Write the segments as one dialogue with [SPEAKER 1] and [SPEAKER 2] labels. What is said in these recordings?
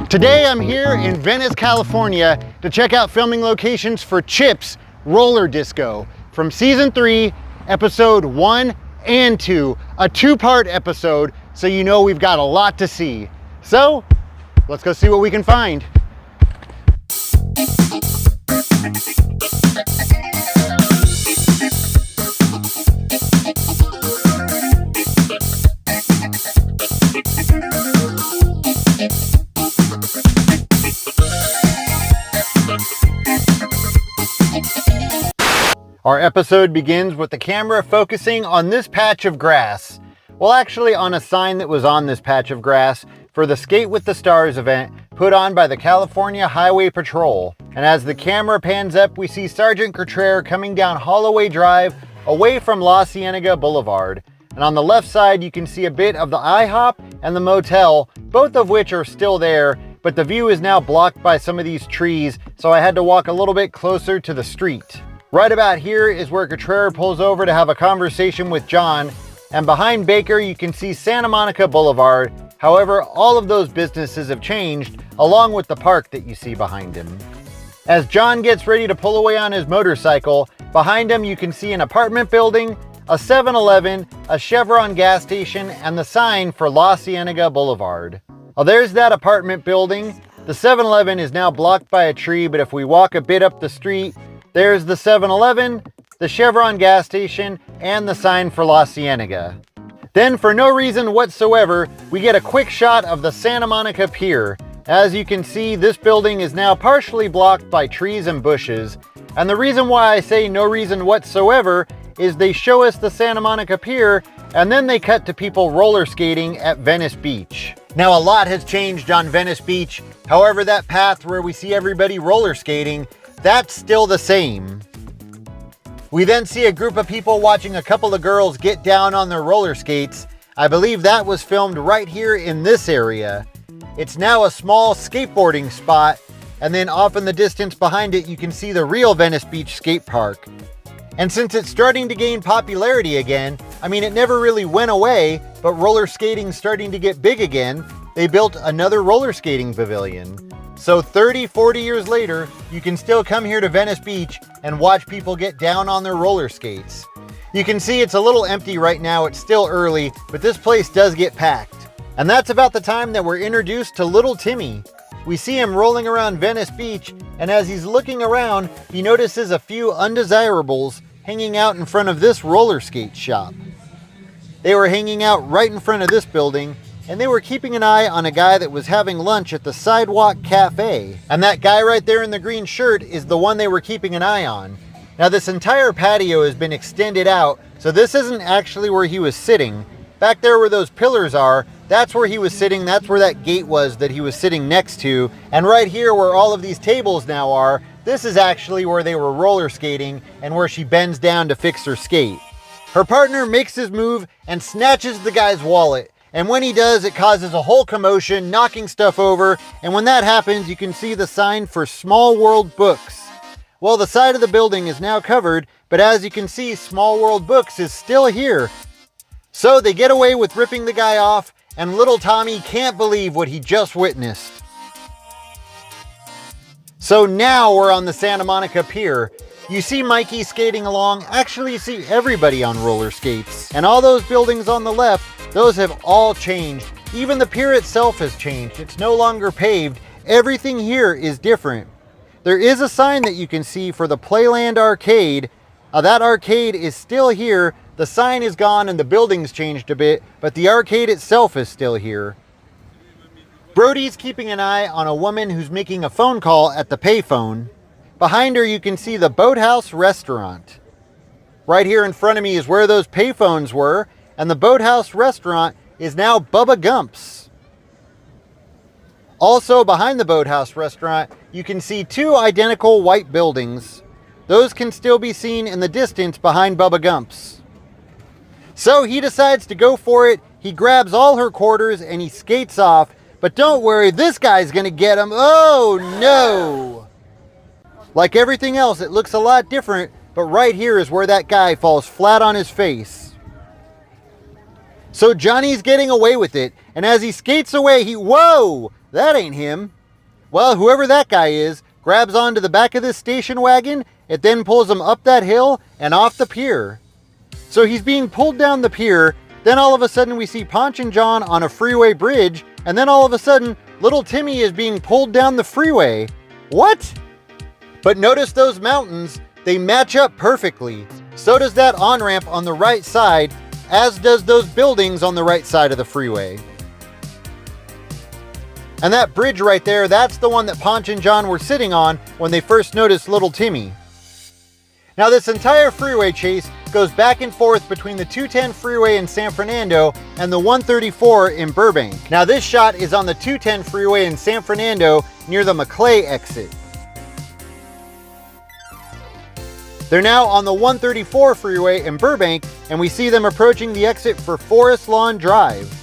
[SPEAKER 1] Today I'm here in Venice, California to check out filming locations for CHiPs Roller Disco from season 3, episode 1 and 2, a two-part episode, so you know we've got a lot to see. So let's go see what we can find. Our episode begins with the camera focusing on this patch of grass. Well, actually on a sign that was on this patch of grass for the Skate with the Stars event put on by the California Highway Patrol. And as the camera pans up, we see Sergeant Contreras coming down Holloway Drive away from La Cienega Boulevard. And on the left side, you can see a bit of the IHOP and the motel, both of which are still there, but the view is now blocked by some of these trees, so I had to walk a little bit closer to the street. Right about here is where Contreras pulls over to have a conversation with Jon, and behind Baker you can see Santa Monica Boulevard. However, all of those businesses have changed, along with the park that you see behind him. As Jon gets ready to pull away on his motorcycle, behind him you can see an apartment building, a 7-Eleven, a Chevron gas station, and the sign for La Cienega Boulevard. Well, there's that apartment building. The 7-Eleven is now blocked by a tree, but if we walk a bit up the street, there's the 7-Eleven, the Chevron gas station, and the sign for La Cienega. Then, for no reason whatsoever, we get a quick shot of the Santa Monica Pier. As you can see, this building is now partially blocked by trees and bushes. And the reason why I say no reason whatsoever is they show us the Santa Monica Pier, and then they cut to people roller skating at Venice Beach. Now, a lot has changed on Venice Beach. However, that path where we see everybody roller skating, that's still the same. We then see a group of people watching a couple of girls get down on their roller skates. I believe that was filmed right here in this area. It's now a small skateboarding spot, and then off in the distance behind it you can see the real Venice Beach skate park. And since it's starting to gain popularity again, I mean it never really went away, but roller skating's starting to get big again, they built another roller skating pavilion. So 30, 40 years later, you can still come here to Venice Beach and watch people get down on their roller skates. You can see it's a little empty right now, it's still early, but this place does get packed. And that's about the time that we're introduced to little Timmy. We see him rolling around Venice Beach, and as he's looking around, he notices a few undesirables hanging out in front of this roller skate shop. They were hanging out right in front of this building, and they were keeping an eye on a guy that was having lunch at the Sidewalk Cafe. And that guy right there in the green shirt is the one they were keeping an eye on. Now, this entire patio has been extended out, so this isn't actually where he was sitting. Back there where those pillars are, that's where he was sitting, that's where that gate was that he was sitting next to. And right here where all of these tables now are, this is actually where they were roller skating and where she bends down to fix her skate. Her partner makes his move and snatches the guy's wallet. And when he does, it causes a whole commotion, knocking stuff over. And when that happens, you can see the sign for Small World Books. Well, the side of the building is now covered, but as you can see, Small World Books is still here. So they get away with ripping the guy off, and little Tommy can't believe what he just witnessed. So now we're on the Santa Monica Pier. You see Mikey skating along. Actually, you see everybody on roller skates. And all those buildings on the left, those have all changed. Even the pier itself has changed. It's no longer paved. Everything here is different. There is a sign that you can see for the Playland Arcade. That arcade is still here. The sign is gone and the building's changed a bit, but the arcade itself is still here. Brody's keeping an eye on a woman who's making a phone call at the payphone. Behind her you can see the Boathouse Restaurant. Right here in front of me is where those payphones were, and the Boathouse Restaurant is now Bubba Gump's. Also behind the Boathouse Restaurant, you can see two identical white buildings. Those can still be seen in the distance behind Bubba Gump's. So he decides to go for it. He grabs all her quarters and he skates off. But don't worry, this guy's gonna get him. Oh no! Like everything else, it looks a lot different, but right here is where that guy falls flat on his face. So Johnny's getting away with it, and as he skates away, whoa, that ain't him. Well, whoever that guy is grabs onto the back of this station wagon. It then pulls him up that hill and off the pier. So he's being pulled down the pier. Then all of a sudden we see Ponch and Jon on a freeway bridge. And then all of a sudden, little Timmy is being pulled down the freeway. What? But notice those mountains, they match up perfectly. So does that on-ramp on the right side, as does those buildings on the right side of the freeway. And that bridge right there, that's the one that Ponch and Jon were sitting on when they first noticed little Timmy. Now this entire freeway chase goes back and forth between the 210 freeway in San Fernando and the 134 in Burbank. Now this shot is on the 210 freeway in San Fernando near the McClay exit. They're now on the 134 freeway in Burbank, and we see them approaching the exit for Forest Lawn Drive.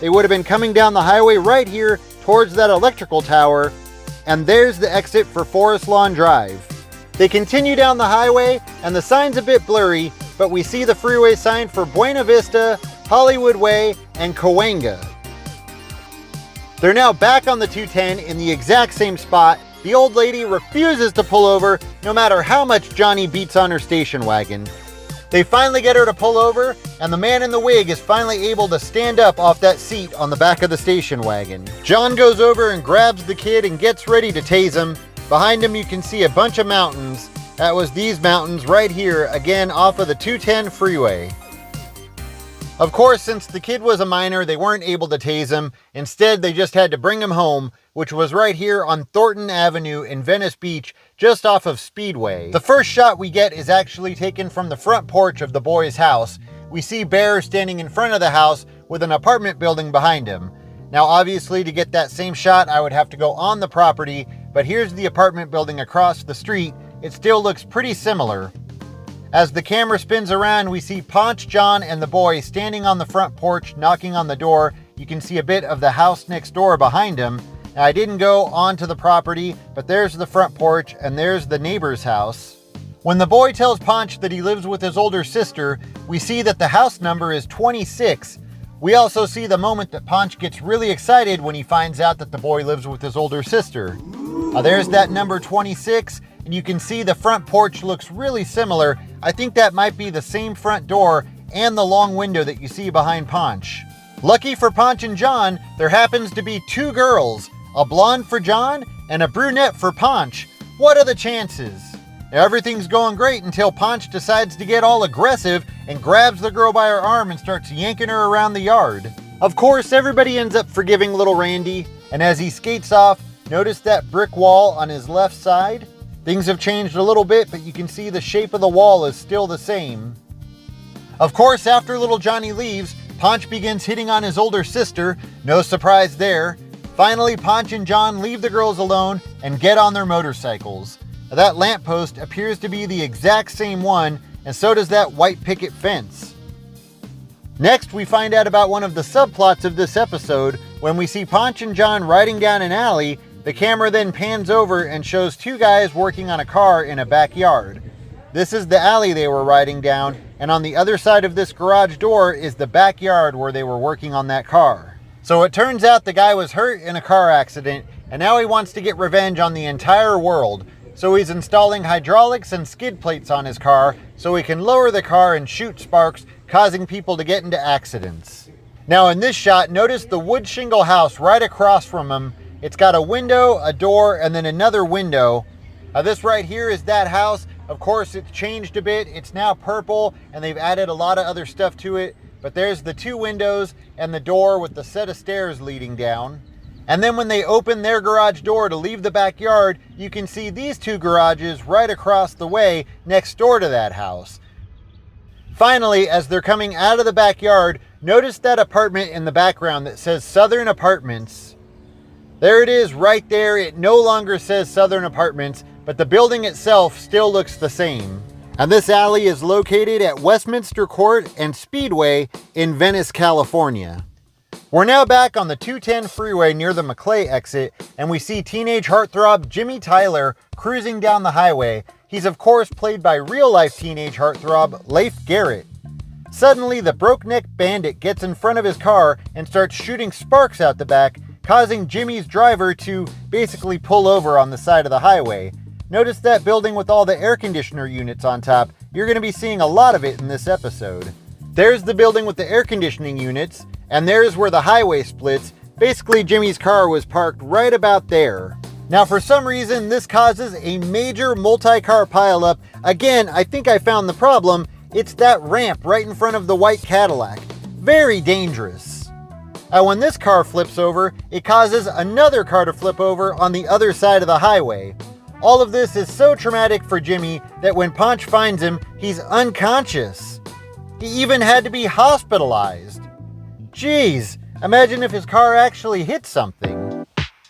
[SPEAKER 1] They would have been coming down the highway right here towards that electrical tower, and there's the exit for Forest Lawn Drive. They continue down the highway, and the sign's a bit blurry, but we see the freeway sign for Buena Vista, Hollywood Way, and Cahuenga. They're now back on the 210 in the exact same spot. The old lady refuses to pull over no matter how much Johnny beats on her station wagon. They finally get her to pull over, and the man in the wig is finally able to stand up off that seat on the back of the station wagon. Jon goes over and grabs the kid and gets ready to tase him. Behind him you can see a bunch of mountains. That was these mountains right here, again off of the 210 freeway. Of course, since the kid was a minor, they weren't able to tase him. Instead, they just had to bring him home, which was right here on Thornton Avenue in Venice Beach, just off of Speedway. The first shot we get is actually taken from the front porch of the boy's house. We see Bear standing in front of the house with an apartment building behind him. Now, obviously, to get that same shot, I would have to go on the property, but here's the apartment building across the street. It still looks pretty similar. As the camera spins around, we see Ponch, Jon, and the boy standing on the front porch, knocking on the door. You can see a bit of the house next door behind him. Now, I didn't go onto the property, but there's the front porch, and there's the neighbor's house. When the boy tells Ponch that he lives with his older sister, we see that the house number is 26. We also see the moment that Ponch gets really excited when he finds out that the boy lives with his older sister. There's that number 26. And you can see the front porch looks really similar. I think that might be the same front door and the long window that you see behind Ponch. Lucky for Ponch and Jon, there happens to be two girls, a blonde for Jon and a brunette for Ponch. What are the chances? Everything's going great until Ponch decides to get all aggressive and grabs the girl by her arm and starts yanking her around the yard. Of course, everybody ends up forgiving little Randy, and as he skates off, notice that brick wall on his left side? Things have changed a little bit, but you can see the shape of the wall is still the same. Of course, after little Johnny leaves, Ponch begins hitting on his older sister. No surprise there. Finally, Ponch and Jon leave the girls alone and get on their motorcycles. Now, that lamppost appears to be the exact same one, and so does that white picket fence. Next, we find out about one of the subplots of this episode. When we see Ponch and Jon riding down an alley, the camera then pans over and shows two guys working on a car in a backyard. This is the alley they were riding down, and on the other side of this garage door is the backyard where they were working on that car. So it turns out the guy was hurt in a car accident, and now he wants to get revenge on the entire world. So he's installing hydraulics and skid plates on his car so he can lower the car and shoot sparks, causing people to get into accidents. Now in this shot, notice the wood shingle house right across from him. It's got a window, a door, and then another window. This right here is that house. Of course, it's changed a bit. It's now purple, and they've added a lot of other stuff to it. But there's the two windows and the door with the set of stairs leading down. And then when they open their garage door to leave the backyard, you can see these two garages right across the way next door to that house. Finally, as they're coming out of the backyard, notice that apartment in the background that says Southern Apartments. There it is right there. It no longer says Southern Apartments, but the building itself still looks the same. And this alley is located at Westminster Court and Speedway in Venice, California. We're now back on the 210 freeway near the McClay exit, and we see teenage heartthrob Jimmy Tyler cruising down the highway. He's of course played by real-life teenage heartthrob Leif Garrett. Suddenly, the broke-neck bandit gets in front of his car and starts shooting sparks out the back, causing Jimmy's driver to basically pull over on the side of the highway. Notice that building with all the air conditioner units on top. You're going to be seeing a lot of it in this episode. There's the building with the air conditioning units, and there's where the highway splits. Basically, Jimmy's car was parked right about there. Now, for some reason, this causes a major multi-car pileup. Again, I think I found the problem. It's that ramp right in front of the white Cadillac. Very dangerous. When this car flips over, it causes another car to flip over on the other side of the highway. All of this is so traumatic for Jimmy that when Ponch finds him, he's unconscious. He even had to be hospitalized. Jeez, imagine if his car actually hit something.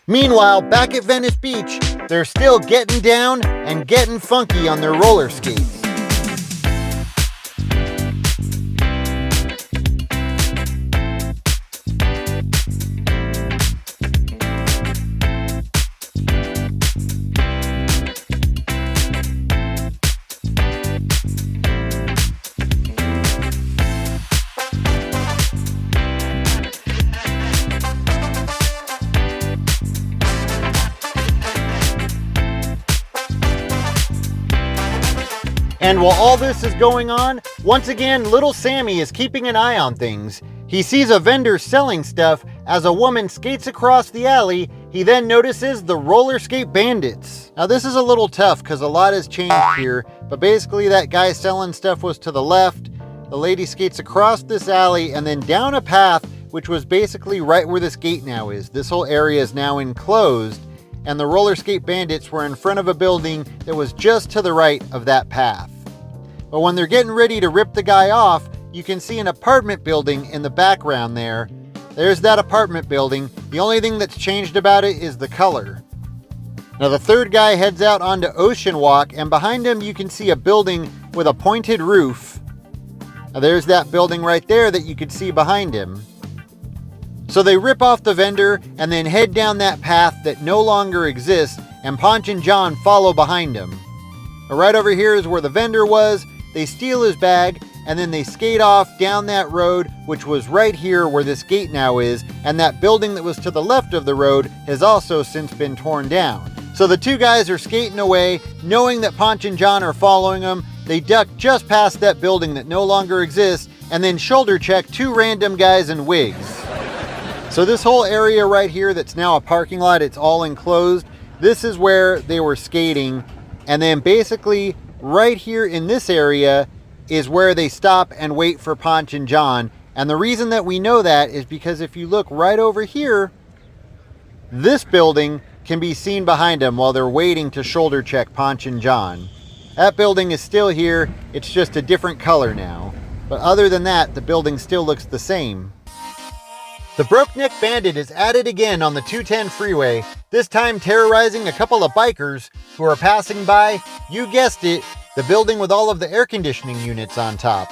[SPEAKER 1] Meanwhile, back at Venice Beach, they're still getting down and getting funky on their roller skates. And while all this is going on, once again, little Sammy is keeping an eye on things. He sees a vendor selling stuff. As a woman skates across the alley, he then notices the roller skate bandits. Now this is a little tough because a lot has changed here, but basically that guy selling stuff was to the left. The lady skates across this alley and then down a path, which was basically right where this gate now is. This whole area is now enclosed, and the roller skate bandits were in front of a building that was just to the right of that path. But when they're getting ready to rip the guy off, you can see an apartment building in the background there. There's that apartment building. The only thing that's changed about it is the color. Now the third guy heads out onto Ocean Walk, and behind him you can see a building with a pointed roof. Now there's that building right there that you could see behind him. So they rip off the vendor and then head down that path that no longer exists, and Ponch and Jon follow behind him. Now right over here is where the vendor was. They steal his bag, and then they skate off down that road, which was right here where this gate now is, and that building that was to the left of the road has also since been torn down. So the two guys are skating away, knowing that Ponch and Jon are following them. They duck just past that building that no longer exists, and then shoulder check two random guys in wigs. So this whole area right here that's now a parking lot, it's all enclosed. This is where they were skating, and then basically right here in this area is where they stop and wait for Ponch and Jon. And the reason that we know that is because if you look right over here, this building can be seen behind them while they're waiting to shoulder check Ponch and Jon. That building is still here, it's just a different color now. But other than that, the building still looks the same. The Broke-Neck Bandit is at it again on the 210 freeway, this time terrorizing a couple of bikers who are passing by, you guessed it, the building with all of the air conditioning units on top.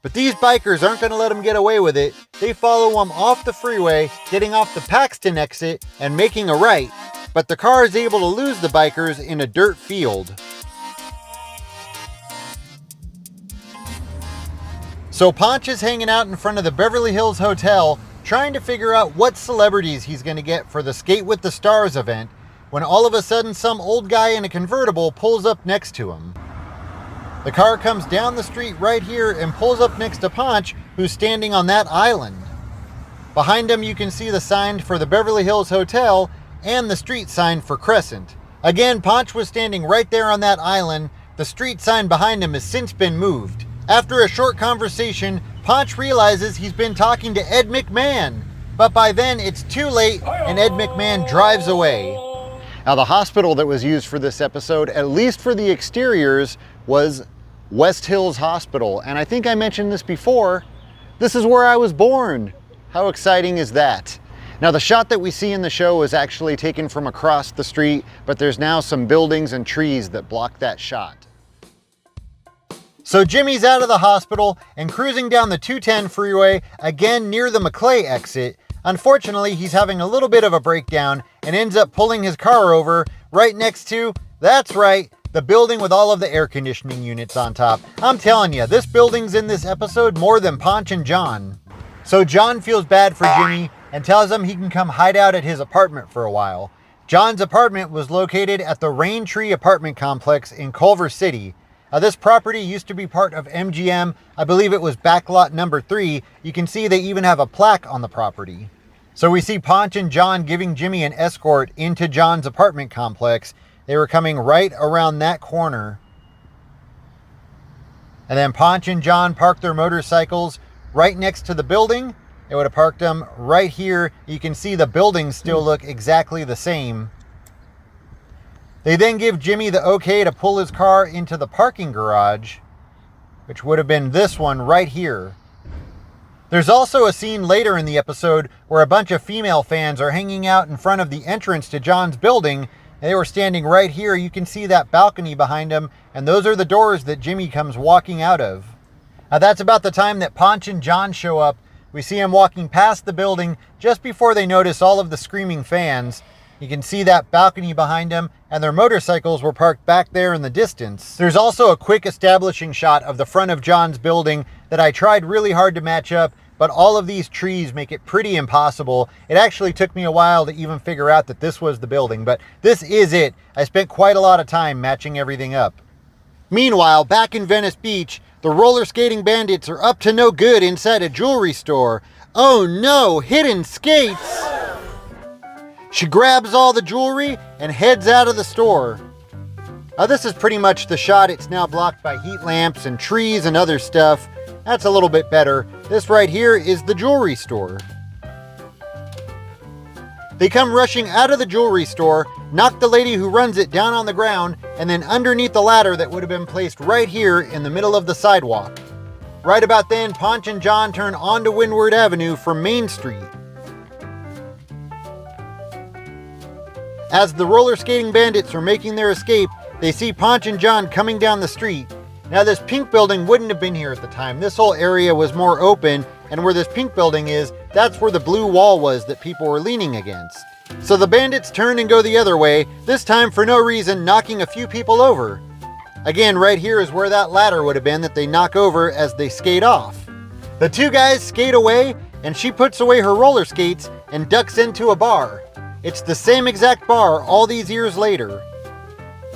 [SPEAKER 1] But these bikers aren't going to let them get away with it. They follow them off the freeway, getting off the Paxton exit and making a right. But the car is able to lose the bikers in a dirt field. So Ponch is hanging out in front of the Beverly Hills Hotel, trying to figure out what celebrities he's going to get for the Skate with the Stars event, when all of a sudden some old guy in a convertible pulls up next to him. The car comes down the street right here and pulls up next to Ponch, who's standing on that island. Behind him you can see the sign for the Beverly Hills Hotel and the street sign for Crescent. Again, Ponch was standing right there on that island. The street sign behind him has since been moved. After a short conversation, Ponch realizes he's been talking to Ed McMahon, but by then it's too late and Ed McMahon drives away. Now the hospital that was used for this episode, at least for the exteriors, was West Hills Hospital. And I think I mentioned this before, this is where I was born. How exciting is that? Now the shot that we see in the show was actually taken from across the street, but there's now some buildings and trees that block that shot. So Jimmy's out of the hospital and cruising down the 210 freeway, again near the McClay exit. Unfortunately, he's having a little bit of a breakdown and ends up pulling his car over right next to, that's right, the building with all of the air conditioning units on top. I'm telling you, this building's in this episode more than Ponch and Jon. So Jon feels bad for Jimmy, and tells him he can come hide out at his apartment for a while. Jon's apartment was located at the Rain Tree apartment complex in Culver City. This property used to be part of MGM. I believe it was backlot number 3. You can see they even have a plaque on the property. So we see Ponch and Jon giving Jimmy an escort into Jon's apartment complex. They were coming right around that corner. And then Ponch and Jon parked their motorcycles right next to the building. They would have parked them right here. You can see the buildings still look exactly the same. They then give Jimmy the okay to pull his car into the parking garage, which would have been this one right here. There's also a scene later in the episode where a bunch of female fans are hanging out in front of the entrance to Jon's building. They were standing right here. You can see that balcony behind them, and those are the doors that Jimmy comes walking out of. Now that's about the time that Ponch and Jon show up. We see him walking past the building just before they notice all of the screaming fans. You can see that balcony behind them, and their motorcycles were parked back there in the distance. There's also a quick establishing shot of the front of Jon's building that I tried really hard to match up, but all of these trees make it pretty impossible. It actually took me a while to even figure out that this was the building, but this is it. I spent quite a lot of time matching everything up. Meanwhile, back in Venice Beach, the roller skating bandits are up to no good inside a jewelry store. Oh no, hidden skates! She grabs all the jewelry and heads out of the store. Now this is pretty much the shot. It's now blocked by heat lamps and trees and other stuff. That's a little bit better. This right here is the jewelry store. They come rushing out of the jewelry store, knock the lady who runs it down on the ground, and then underneath the ladder that would have been placed right here in the middle of the sidewalk. Right about then, Ponch and Jon turn onto Windward Avenue from Main Street. As the roller skating bandits are making their escape, they see Ponch and Jon coming down the street. Now this pink building wouldn't have been here at the time. This whole area was more open, and where this pink building is, that's where the blue wall was that people were leaning against. So the bandits turn and go the other way, this time for no reason, knocking a few people over. Again, right here is where that ladder would have been that they knock over as they skate off. The two guys skate away, and she puts away her roller skates and ducks into a bar. It's the same exact bar all these years later.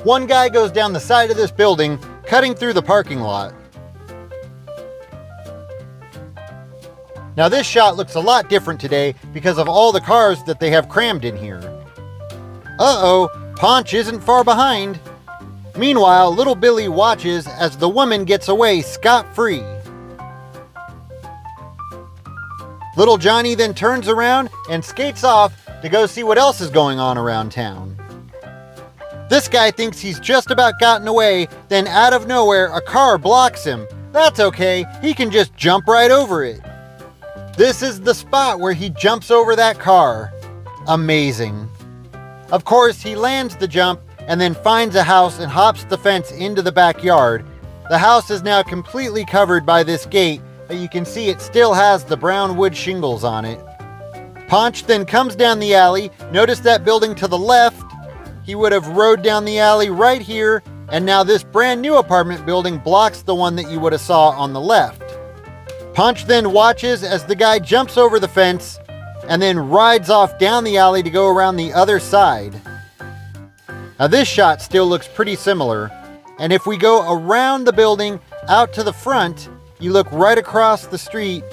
[SPEAKER 1] One guy goes down the side of this building, cutting through the parking lot. Now this shot looks a lot different today because of all the cars that they have crammed in here. Uh-oh, Ponch isn't far behind. Meanwhile, little Billy watches as the woman gets away scot-free. Little Johnny then turns around and skates off to go see what else is going on around town. This guy thinks he's just about gotten away, then out of nowhere, a car blocks him. That's okay, he can just jump right over it. This is the spot where he jumps over that car. Amazing. Of course, he lands the jump and then finds a house and hops the fence into the backyard. The house is now completely covered by this gate, but you can see it still has the brown wood shingles on it. Ponch then comes down the alley. Notice that building to the left. He would have rode down the alley right here, and now this brand new apartment building blocks the one that you would have saw on the left. Ponch then watches as the guy jumps over the fence and then rides off down the alley to go around the other side. Now this shot still looks pretty similar, and if we go around the building out to the front, you look right across the street,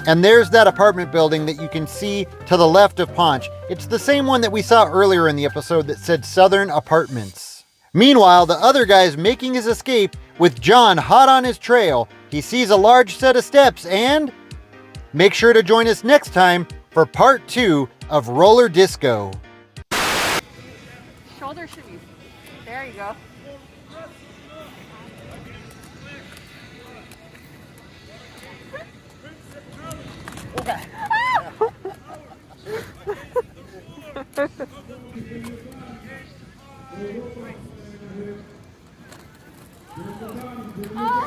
[SPEAKER 1] and there's that apartment building that you can see to the left of Ponch. It's the same one that we saw earlier in the episode that said Southern Apartments. Meanwhile, the other guy is making his escape with Jon hot on his trail. He sees a large set of steps, and make sure to join us next time for part 2 of Roller Disco.
[SPEAKER 2] Shoulder shimmies. There you go. Okay. Oh.